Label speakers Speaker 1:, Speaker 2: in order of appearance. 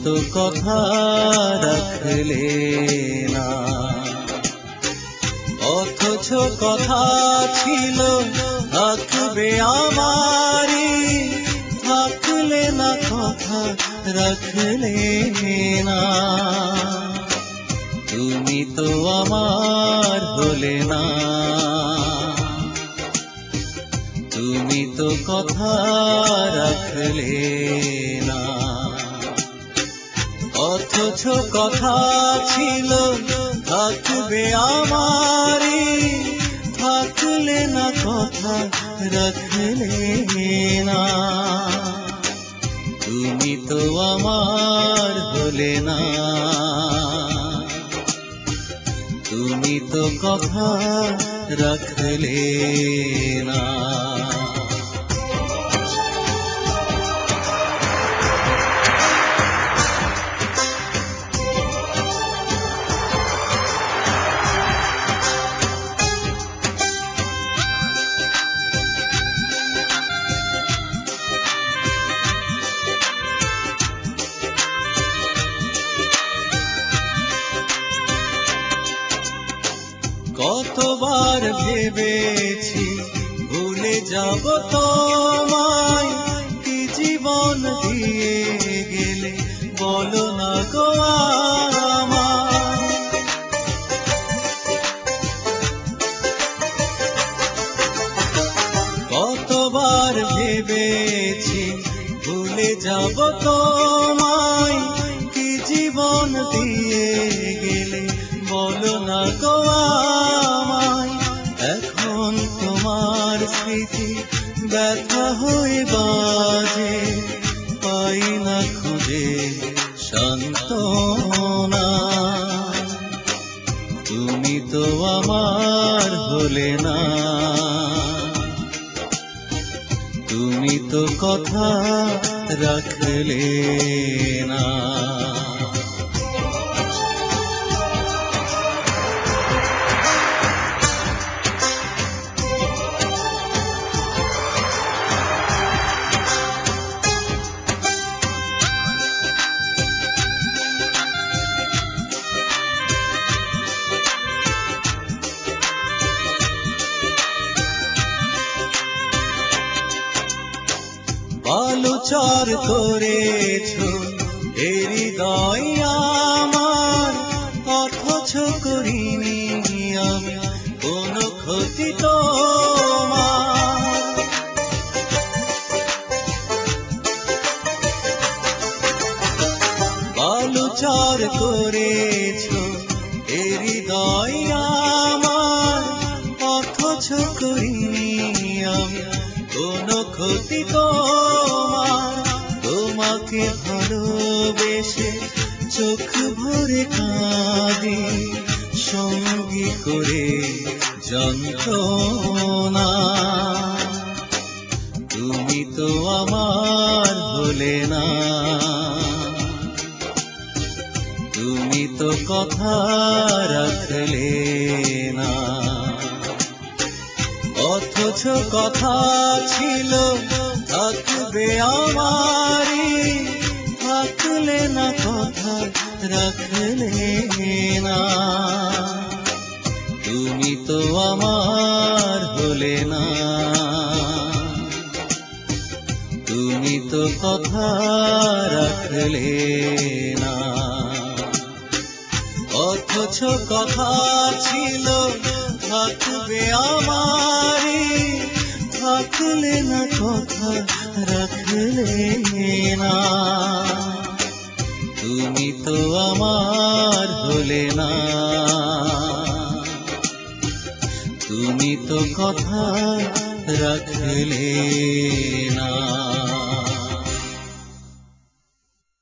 Speaker 1: তো কথা রাখলে না, অথচ কথা ছিল থাকবে আমারই, থাকলে না কথা রাখলে না। তুমি তো আমার হলে না, তুমি তো কথা রাখলে না, অথচ কথা ছিল থাকবে আমারই, থাকলে না কথা রাখলে না। তুমি তো আমার হলে না, তুমি তো কথা রাখলে না। কতবার ভেবেছি ভুলে যাব তোমায়, কি জীবন দিয়ে গেলে বলো না গো আমায়। কতবার ভেবেছি ভুলে যাব তোমায়, কি জীবন দিয়ে গেলে বলো না গো আমায়। এখন তোমার স্মৃতি ব্যথা হয়ে বাজে, পাই না খুঁজে সান্ত্বনা। তুমি তো আমার হলে না, তুমি তো কথা রাখলে না। বালুচর করেছ এ হৃদয় আমার, অথচ করিনি আমি কোনো ক্ষতি তোমার। বালুচর করেছ এ হৃদয় আমার, অথচ করিনি আমি কোনো ক্ষতি তোমার। তোমাকে ভালোবেসে চোখ ভরে কাঁদি, সঙ্গী করে যন্ত্রণা। তুমি তো আমার হলে না, তুমি তো কথা রাখলে না, অথচ কথা ছিল থাকবে আমারই, থাকলে না কথা রাখলে না। তুমি তো আমার হলে না, তুমি তো কথা রাখলে না, অথচ কথা ছিল থাকবে আমারই, থাকলে না কথা রাখলে না। তুমি তো আমার হলে না, তুমি তো কথা রাখলে না।